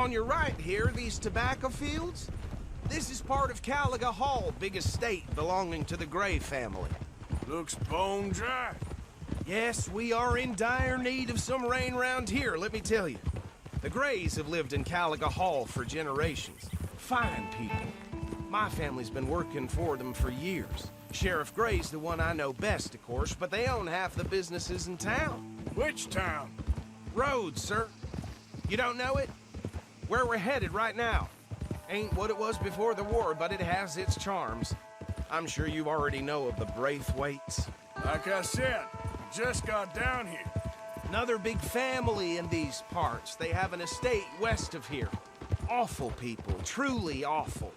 On your right here, these tobacco fields? This is part of Caliga Hall, big estate belonging to the Gray family. Looks bone dry. Yes, we are in dire need of some rain round here, let me tell you. The Grays have lived in Caliga Hall for generations. Fine people. My family's been working for them for years. Sheriff Gray's the one I know best, of course, but they own half the businesses in town. Which town? Rhodes, sir. You don't know it? Where we're headed right now. Ain't what it was before the war, but it has its charms. I'm sure you already know of the Braithwaites. Like I said, just got down here. Another big family in these parts. They have an estate west of here. Awful people, truly awful.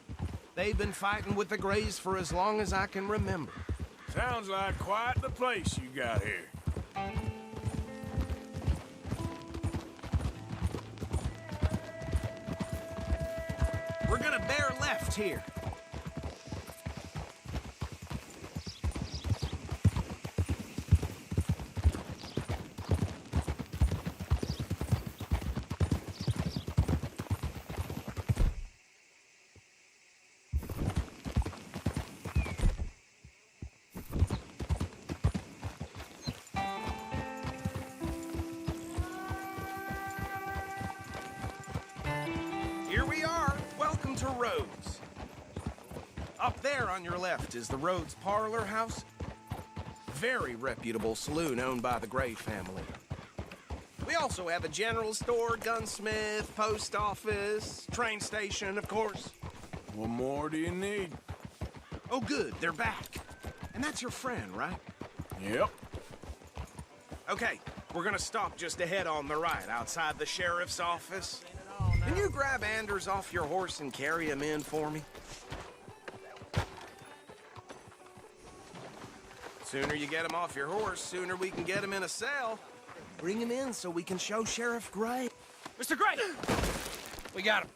They've been fighting with the Grays for as long as I can remember. Sounds like quite the place you got here. We're gonna bear left here. Here we are. Welcome to Rhodes. Up there on your left is the Rhodes Parlor House. Very reputable saloon owned by the Gray family. We also have a general store, gunsmith, post office, train station, of course. What more do you need? Oh, good, they're back. And that's your friend, right? Yep. Okay, we're gonna stop just ahead on the right, outside the sheriff's office. Can you grab Anders off your horse and carry him in for me? Sooner you get him off your horse, sooner we can get him in a cell. Bring him in so we can show Sheriff Gray. Mr. Gray! We got him.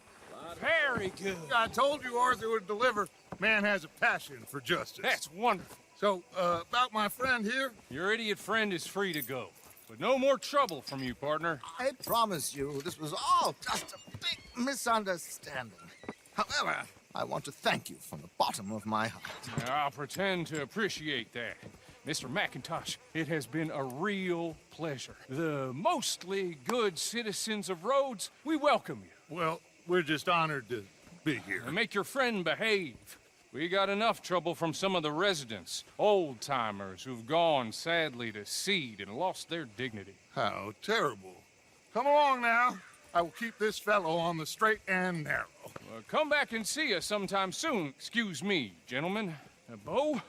Very good. I told you Arthur would deliver. Man has a passion for justice. That's wonderful. So, about my friend here? Your idiot friend is free to go. But no more trouble from you, partner. I promise you, this was all just a big misunderstanding. However, I want to thank you from the bottom of my heart. I'll pretend to appreciate that. Mr. McIntosh, it has been a real pleasure. The mostly good citizens of Rhodes, we welcome you. Well, we're just honored to be here. And make your friend behave. We got enough trouble from some of the residents, old-timers who've gone, sadly, to seed and lost their dignity. How terrible. Come along now. I will keep this fellow on the straight and narrow. Come back and see us sometime soon. Excuse me, gentlemen. Bo,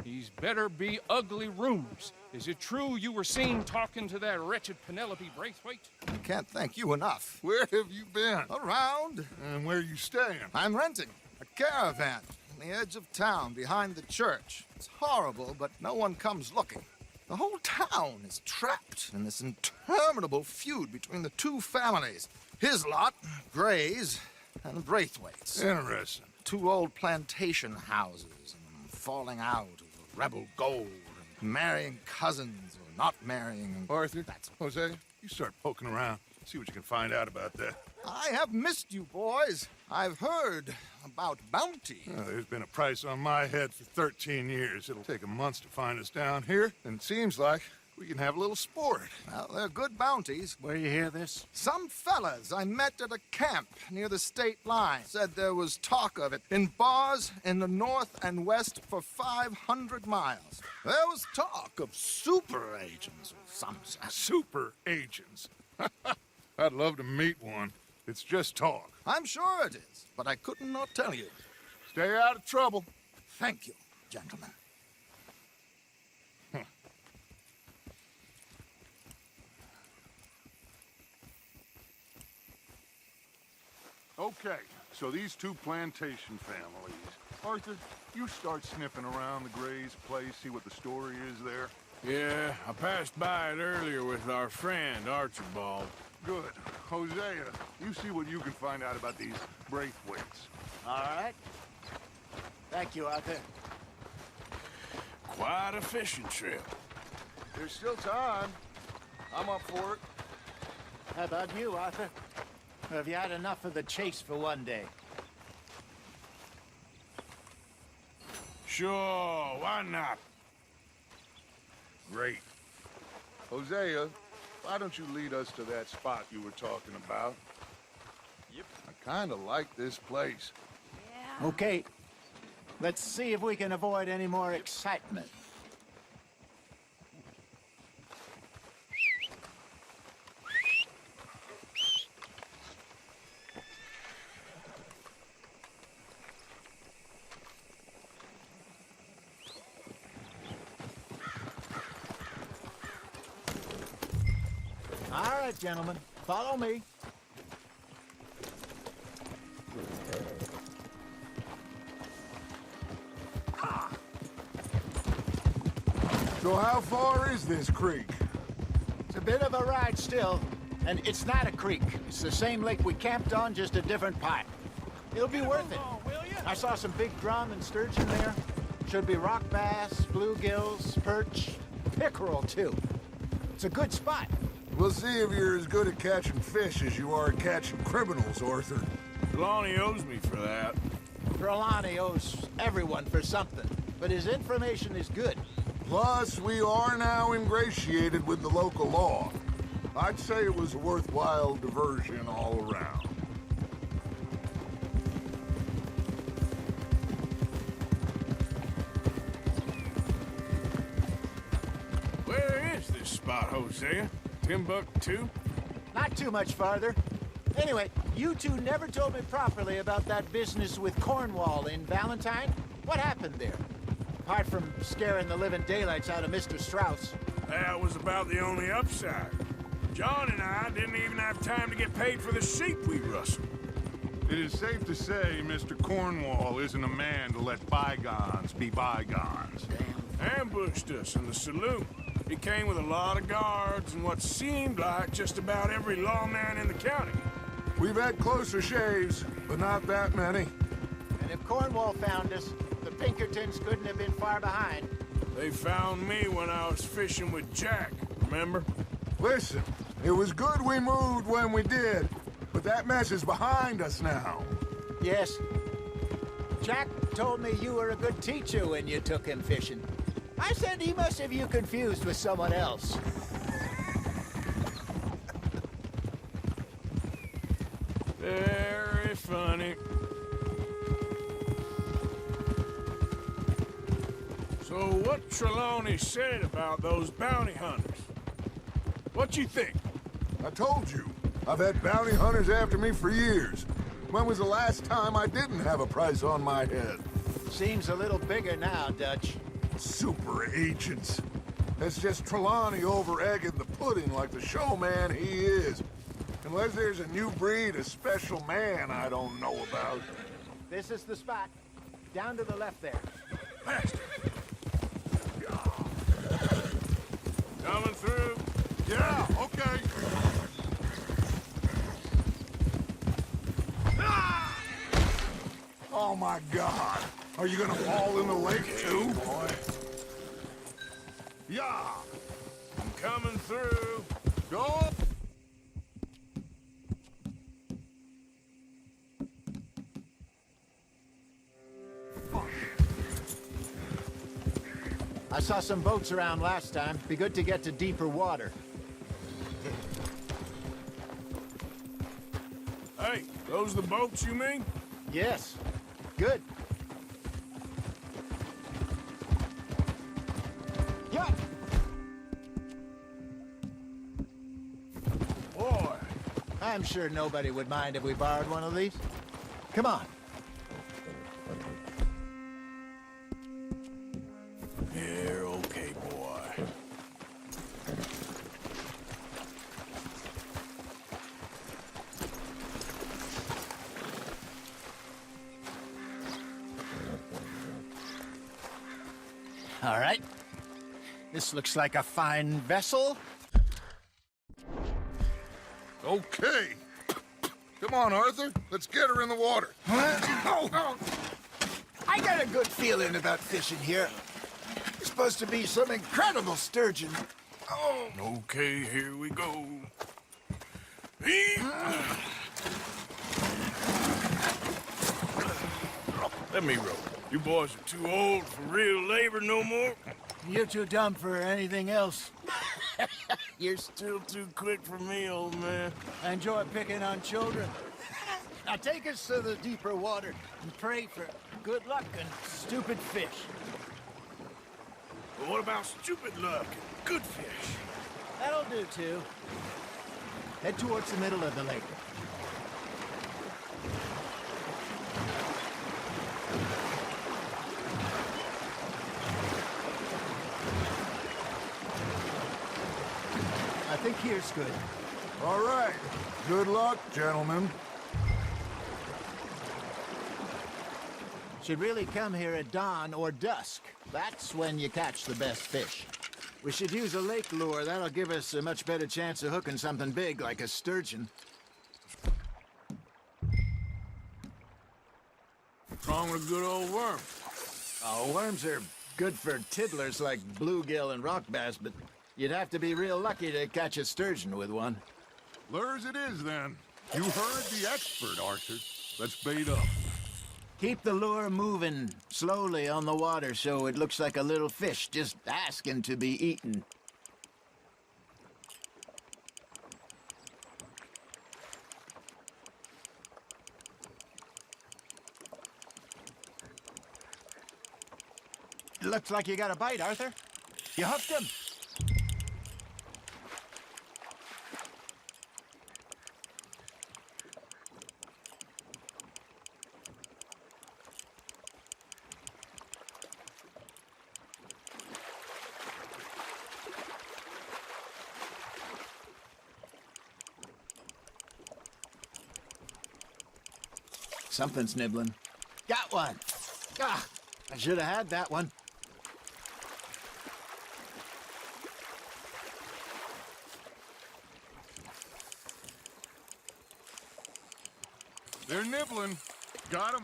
these better be ugly rumors. Is it true you were seen talking to that wretched Penelope Braithwaite? I can't thank you enough. Where have you been? Around. And where you staying? I'm renting a caravan on the edge of town behind the church. It's horrible, but no one comes looking. The whole town is trapped in this interminable feud between the two families. His lot, Gray's, and Braithwaite's. Interesting. Two old plantation houses and falling out over rebel gold and marrying cousins or not marrying. Arthur, Jose, you start poking around. See what you can find out about that. I have missed you, boys. I've heard about bounty. There's been a price on my head for 13 years. It'll take 'em months to find us down here, and it seems like we can have a little sport. Well, they're good bounties. Where you hear this? Some fellas I met at a camp near the state line said there was talk of it in bars in the north and west for 500 miles. There was talk of super agents of some sort. Super agents. I'd love to meet one. It's just talk. I'm sure it is, but I couldn't not tell you. Stay out of trouble. Thank you, gentlemen. Okay, so these two plantation families. Arthur, you start sniffing around the Gray's place, see what the story is there. Yeah, I passed by it earlier with our friend, Archibald. Good. Hosea, you see what you can find out about these Braithwaites. All right. Thank you, Arthur. Quite a fishing trip. There's still time. I'm up for it. How about you, Arthur? Have you had enough of the chase for one day? Sure, why not? Great. Hosea, why don't you lead us to that spot you were talking about? Yep. I kind of like this place. Okay. Let's see if we can avoid any more excitement. All right, gentlemen, follow me. So how far is this creek? It's a bit of a ride still, and it's not a creek. It's the same lake we camped on, just a different pipe. It'll be worth it. I saw some big drum and sturgeon there. Should be rock bass, bluegills, perch, pickerel too. It's a good spot. We'll see if you're as good at catching fish as you are at catching criminals, Arthur. Lonnie owes me for that. Trelawney owes everyone for something, but his information is good. Plus, we are now ingratiated with the local law. I'd say it was a worthwhile diversion all around. Where is this spot, Hosea? Timbuktu? Not too much farther. Anyway, you two never told me properly about that business with Cornwall in Valentine. What happened there? Apart from scaring the living daylights out of Mr. Strauss. That was about the only upside. John and I didn't even have time to get paid for the sheep we rustled. It is safe to say Mr. Cornwall isn't a man to let bygones be bygones. Ambushed us in the saloon. He came with a lot of guards and what seemed like just about every lawman in the county. We've had closer shaves, but not that many. And if Cornwall found us, the Pinkertons couldn't have been far behind. They found me when I was fishing with Jack, remember? Listen, it was good we moved when we did, but that mess is behind us now. Yes. Jack told me you were a good teacher when you took him fishing. I said he must have you confused with someone else. Very funny. So what Trelawney said about those bounty hunters? What you think? I told you, I've had bounty hunters after me for years. When was the last time I didn't have a price on my head? Seems a little bigger now, Dutch. Super agents. That's just Trelawney over-egging the pudding like the showman he is. Unless there's a new breed of special man I don't know about. This is the spot. Down to the left there. Faster. Coming through. Yeah, okay. Oh my God. Are you gonna fall in the lake too? Boy, Yeah. I'm coming through. Go. I saw some boats around last time. Be good to get to deeper water. Hey, those the boats you mean? Yes. Good. Yeah. Boy, I'm sure nobody would mind if we borrowed one of these. Come on. you're okay, boy. All right. This looks like a fine vessel. Okay. Come on, Arthur. Let's get her in the water. I got a good feeling about fishing here. It's supposed to be some incredible sturgeon. Oh, Okay, here we go. Let me row. You boys are too old for real labor no more. You're too dumb for anything else. You're still too quick for me, old man. I enjoy picking on children. Now take us to the deeper water and pray for good luck and stupid fish. But what about stupid luck and good fish? That'll do, too. Head towards the middle of the lake. I think here's good. All right. Good luck, gentlemen. Should really come here at dawn or dusk. That's when you catch the best fish. We should use a lake lure. That'll give us a much better chance of hooking something big like a sturgeon. What's wrong with a good old worm? Oh, worms are good for tiddlers like bluegill and rock bass, but you'd have to be real lucky to catch a sturgeon with one. Lures it is, then. You heard the expert, Arthur. Let's bait up. Keep the lure moving slowly on the water so it looks like a little fish just asking to be eaten. Looks like you got a bite, Arthur. You hooked him. Something's nibbling. Got one. Ah, I should have had that one. They're nibbling. Got 'em.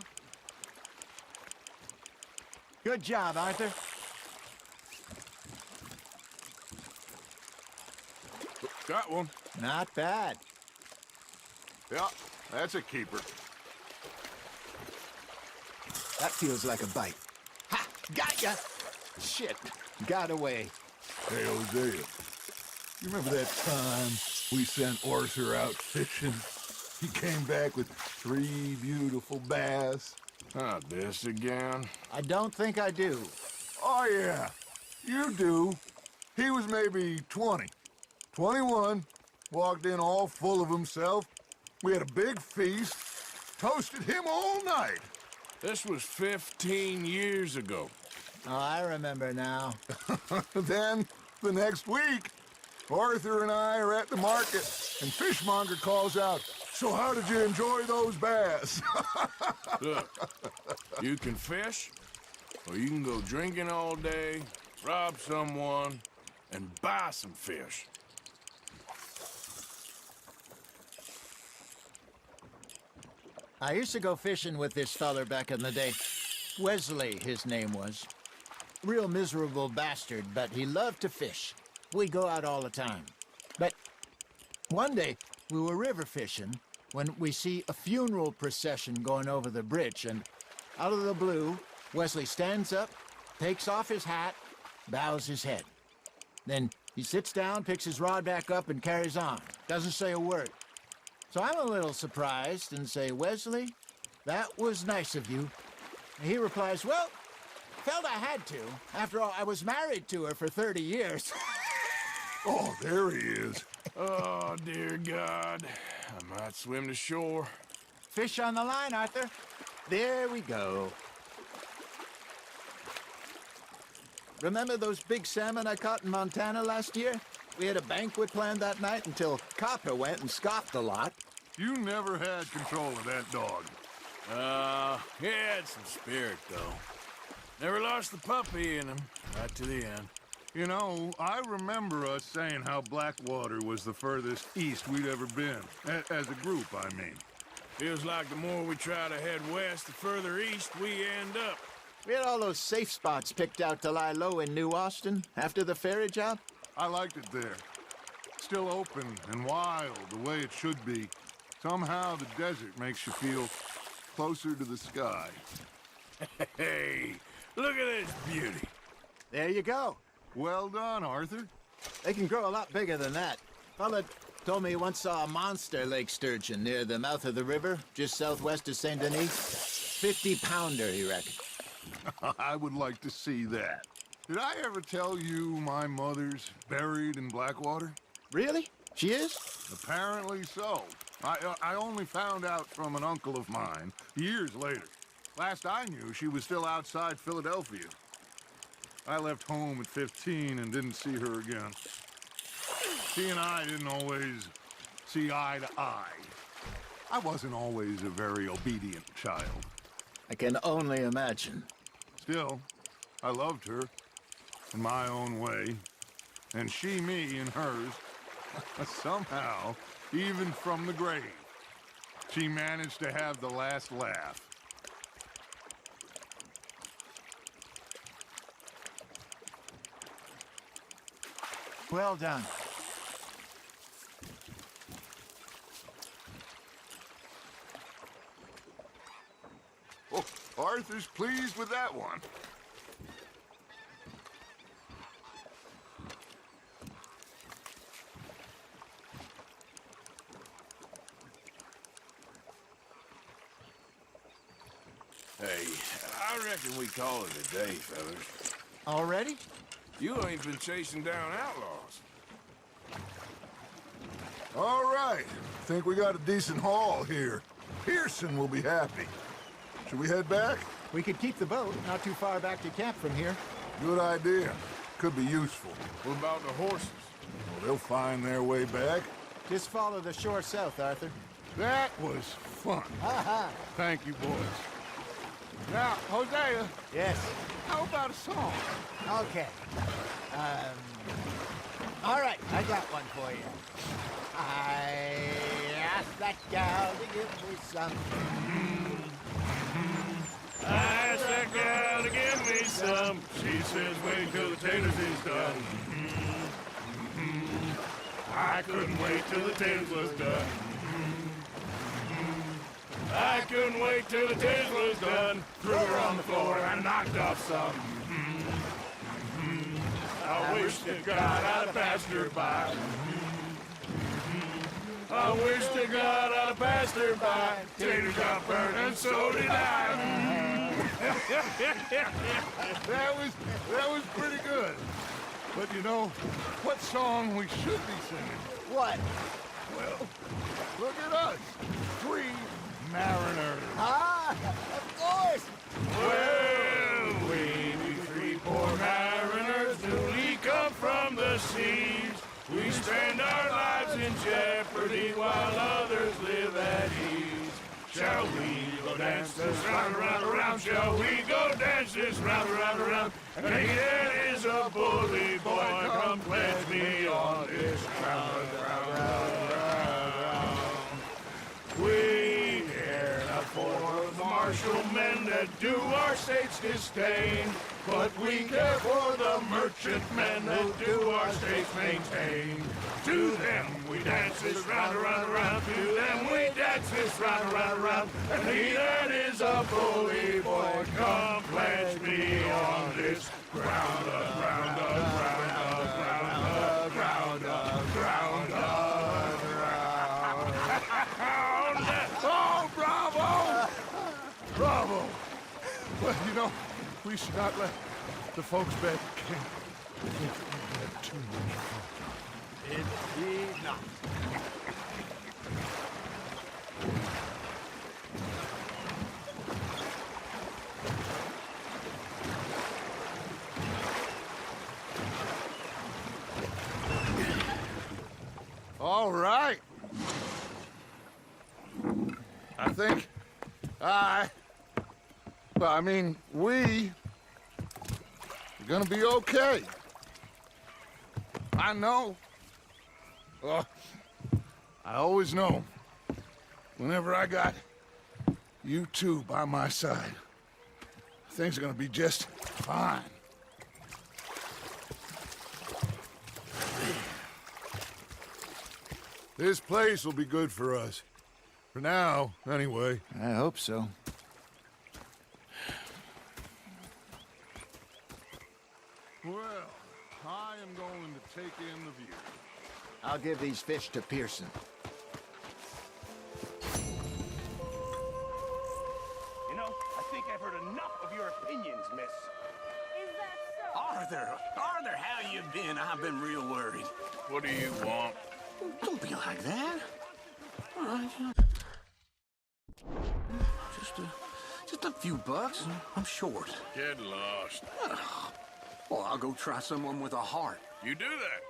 Good job, Arthur. Got one. Not bad. Yeah, that's a keeper. That feels like a bite. Ha! Got ya! Shit, got away. Hey, Hosea. You remember that time we sent Arthur out fishing? He came back with 3 beautiful bass. Not this again. I don't think I do. Oh, yeah. You do. He was maybe 20. 21. Walked in all full of himself. We had a big feast. Toasted him all night. This was 15 years ago. Oh, I remember now. Then, the next week, Arthur and I are at the market, and Fishmonger calls out, "So how did you enjoy those bass?" Look, you can fish, or you can go drinking all day, rob someone, and buy some fish. I used to go fishing with this feller back in the day. Wesley, his name was. Real miserable bastard, but he loved to fish. We'd go out all the time. But one day, we were river fishing when we see a funeral procession going over the bridge, and out of the blue, Wesley stands up, takes off his hat, bows his head. Then he sits down, picks his rod back up, and carries on. Doesn't say a word. So I'm a little surprised and say, "Wesley, that was nice of you." And he replies, "Well, felt I had to. After all, I was married to her for 30 years. Oh, there he is. Oh, dear God. I might swim to shore. Fish on the line, Arthur. There we go. Remember those big salmon I caught in Montana last year? We had a banquet planned that night until Copper went and scoffed a lot. You never had control of that dog. He had some spirit, though. Never lost the puppy in him, right to the end. You know, I remember us saying how Blackwater was the furthest east we'd ever been. As a group, I mean. Feels like the more we try to head west, the further east we end up. We had all those safe spots picked out to lie low in New Austin after the ferry job. I liked it there. Still open and wild, the way it should be. Somehow the desert makes you feel closer to the sky. Hey, look at this beauty. There you go. Well done, Arthur. They can grow a lot bigger than that. Fella told me he once saw a monster lake sturgeon near the mouth of the river, just southwest of St. Denis. 50-pounder, he reckoned. I would like to see that. Did I ever tell you my mother's buried in Blackwater? Really? She is? Apparently so. I only found out from an uncle of mine years later. Last I knew, she was still outside Philadelphia. I left home at 15 and didn't see her again. She and I didn't always see eye to eye. I wasn't always a very obedient child. I can only imagine. Still, I loved her in my own way, and she me in hers. Somehow, even from the grave, she managed to have the last laugh. Well done. Oh, Arthur's pleased with that one. Hey, I reckon we call it a day, fellas. Already? You ain't been chasing down outlaws. All right. Think we got a decent haul here. Pearson will be happy. Should we head back? We could keep the boat not too far back to camp from here. Good idea. Could be useful. What about the horses? Well, they'll find their way back. Just follow the shore south, Arthur. That was fun. Thank you, boys. Now, Hosea, Yes. how about a song? Okay. All right, I got one for you. I asked that gal to give me some. I asked that gal to give me some. She says wait till the taters is done. I couldn't wait till the taters was done. I couldn't wait till the taters was done. Threw her on the floor and knocked off some. I wish to God I'd have passed her by. I wish to God I'd have passed her by. Taters got burned and so did I. That was pretty good. But you know, what song we should be singing? What? Well, look at us. 3 mariners. Ah, of course. Well, we be 3 poor mariners newly come from the seas. We spend our lives in jeopardy while others live at ease. Shall we go dance this round, around, around? Shall we go dance this round, around, around? And it is a bully boy, come pledge me on this round, round, round, round. We care not for the martial men that do our state's disdain, but we care for the merchant men that do our state's maintain. To them we dance this round, around, around. To them we dance this round, around, around. And he that is a bully boy, come pledge me on this ground up, ground up, ground up, ground up, ground up, ground up, ground up. Oh, bravo! Bravo! Well, you know, we should not let the folks back at camp think that we had too much fun. Indeed not. All right. I think we are gonna be okay. I know. I always know. Whenever I got you two by my side, things are gonna be just fine. This place will be good for us. For now, anyway. I hope so. Well, I am going to take in the view. I'll give these fish to Pearson. You know, I think I've heard enough of your opinions, miss. Is that so? Arthur, how you been? I've been real worried. What do you want? Don't be like that. All right. Just a few bucks. I'm short. Get lost. Well, I'll go try someone with a heart. You do that.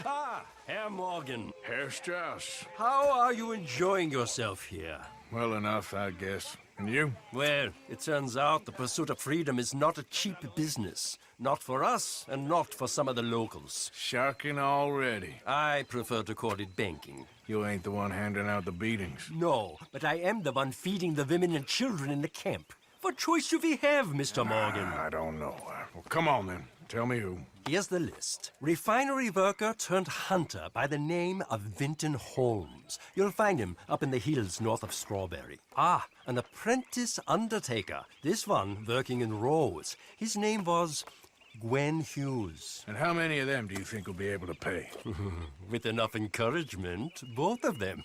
Ah, Herr Morgan. Herr Strauss. How are you enjoying yourself here? Well enough, I guess. And you? Well, it turns out the pursuit of freedom is not a cheap business. Not for us, and not for some of the locals. Sharking already. I prefer to call it banking. You ain't the one handing out the beatings. No, but I am the one feeding the women and children in the camp. What choice do we have, Mr. Morgan? I don't know. Well, come on then. Tell me who. Here's the list. Refinery worker turned hunter by the name of Vinton Holmes. You'll find him up in the hills north of Strawberry. Ah, an apprentice undertaker. This one working in Rose. His name was Gwen Hughes. And how many of them do you think will be able to pay? With enough encouragement, both of them.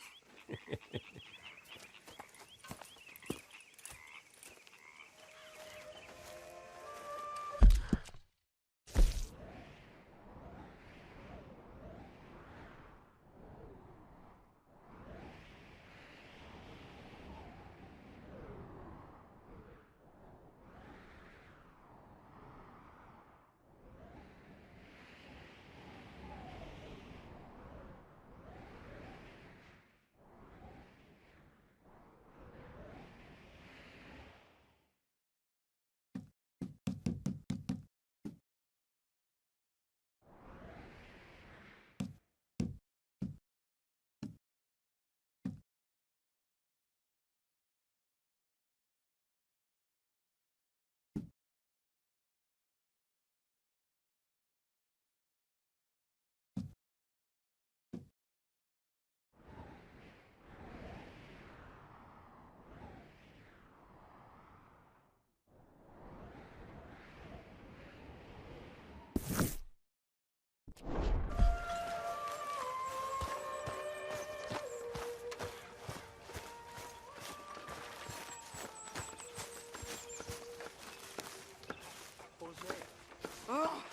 Oh,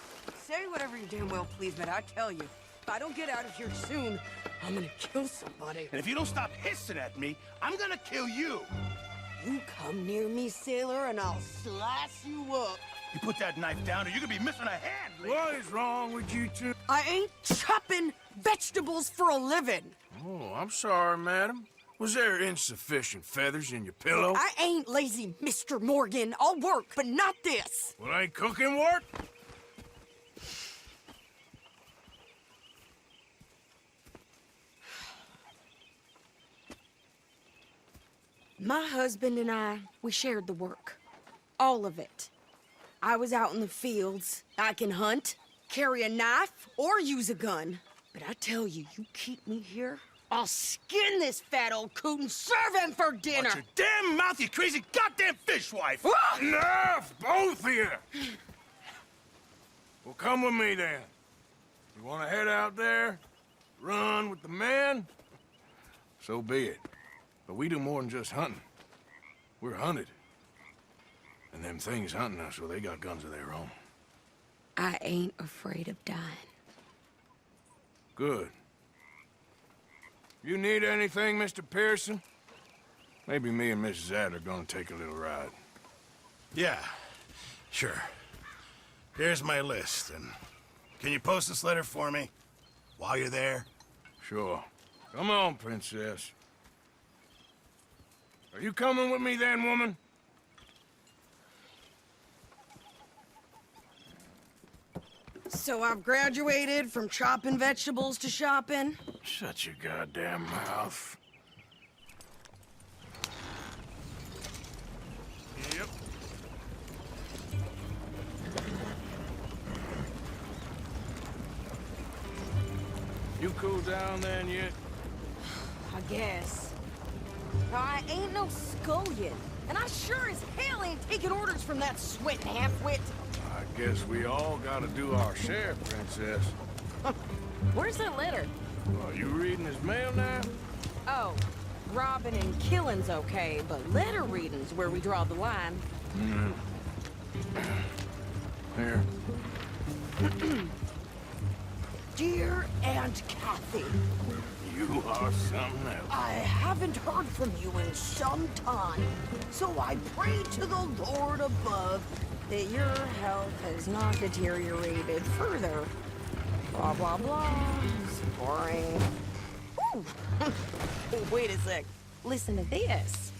say whatever you damn well please, but I tell you, if I don't get out of here soon, I'm gonna kill somebody. And if you don't stop hissing at me, I'm gonna kill you. You come near me, sailor, and I'll slice you up. You put that knife down or you're gonna be missing a hand, lady. What is wrong with you two? I ain't chopping vegetables for a living. Oh, I'm sorry, madam. Was there insufficient feathers in your pillow? I ain't lazy, Mr. Morgan. I'll work, but not this. Well, ain't cooking work? My husband and I, we shared the work. All of it. I was out in the fields. I can hunt, carry a knife, or use a gun. But I tell you, you keep me here, I'll skin this fat old coot and serve him for dinner. Watch your damn mouth, you crazy goddamn fishwife! Enough, both of you! Well, come with me then. You want to head out there, run with the men? So be it. But we do more than just hunting. We're hunted. And them things hunting us, well, they got guns of their own. I ain't afraid of dying. Good. You need anything, Mr. Pearson? Maybe me and Mrs. Zadd are gonna take a little ride. Yeah, sure. Here's my list, and can you post this letter for me while you're there? Sure. Come on, princess. Are you coming with me then, woman? So I've graduated from chopping vegetables to shopping? Shut your goddamn mouth. Yep. You cool down then yet? I guess. I ain't no scullion, and I sure as hell ain't taking orders from that sweating half-wit. I guess we all gotta do our share, Princess. Where's that letter? Are you reading his mail now? Oh, robbing and killing's okay, but letter reading's where we draw the line. Here. Dear Aunt Kathy, You are something else. I haven't heard from you in some time, so I pray to the Lord above that your health has not deteriorated further. Blah, blah, blah. It's boring. Ooh. Wait a sec. Listen to this.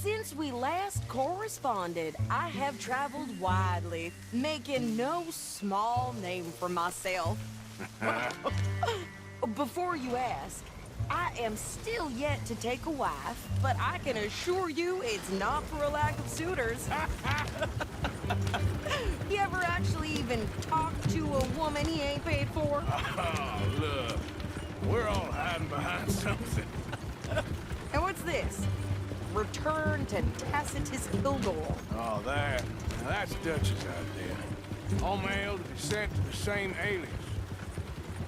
Since we last corresponded, I have traveled widely, making no small name for myself. Before you ask, I am still yet to take a wife, but I can assure you it's not for a lack of suitors. You ever actually even talked to a woman he ain't paid for? Oh, look. We're all hiding behind something. And what's this? Return to Tacitus Kildor. Oh, that's Dutch's idea. All mail to be sent to the same alias.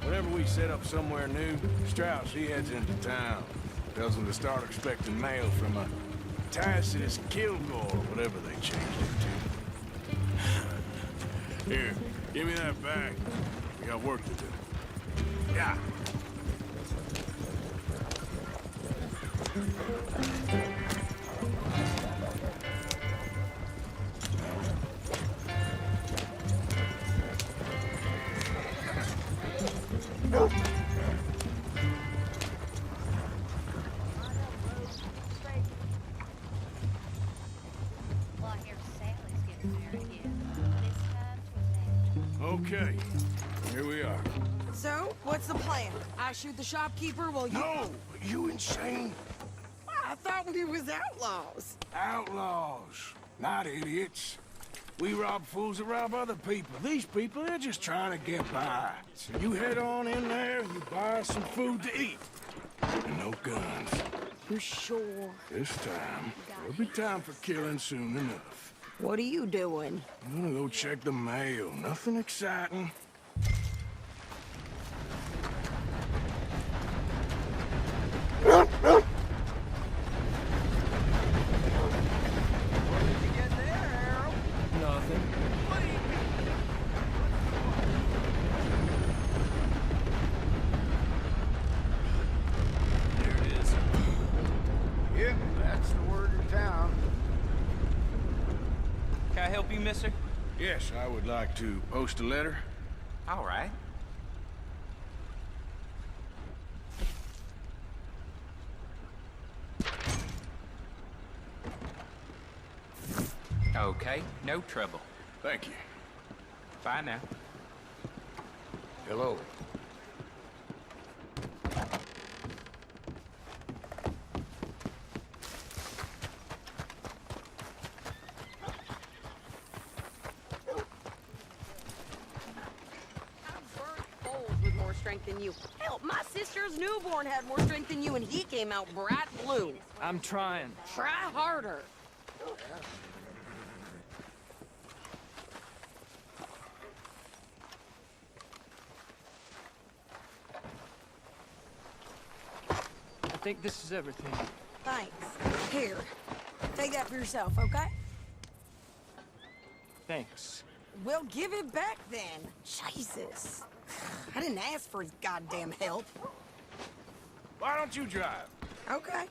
Whenever we set up somewhere new, Strauss, he heads into town. Tells them to start expecting mail from a Tacitus Kilgore, or whatever they changed it to. Here, give me that bag. We got work to do. Yeah. Okay, here we are. So, what's the plan? I shoot the shopkeeper while you... No! You insane? I thought we was outlaws. Outlaws, not idiots. We rob fools that rob other people. These people, they're just trying to get by. So you head on in there and you buy some food to eat. And no guns. You sure? This time, there'll be time for killing soon enough. What are you doing? I'm gonna go check the mail. Nothing exciting. Nothing. There it is. Yep, that's the word in town. Can I help you, mister? Yes, I would like to post a letter. All right. Okay, no trouble. Thank you. Bye now. Hello. With more strength than you. Hell, my sister's newborn had more strength than you, and he came out bright blue. I'm trying. Try harder. I think this is everything. Thanks. Here, take that for yourself, okay? Thanks. Well, give it back then. Jesus. I didn't ask for his goddamn help. Why don't you drive? Okay.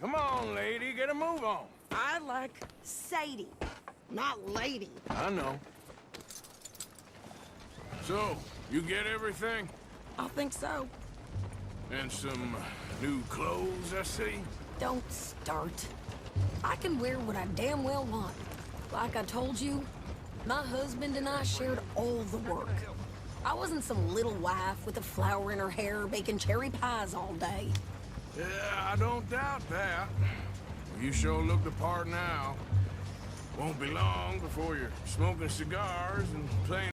Come on, lady, get a move on. I like Sadie, not lady. I know. So, you get everything? I think so. And some new clothes, I see? Don't start. I can wear what I damn well want. Like I told you, my husband and I shared all the work. I wasn't some little wife with a flower in her hair baking cherry pies all day. Yeah, I don't doubt that. You sure look the part now. Won't be long before you're smoking cigars and playing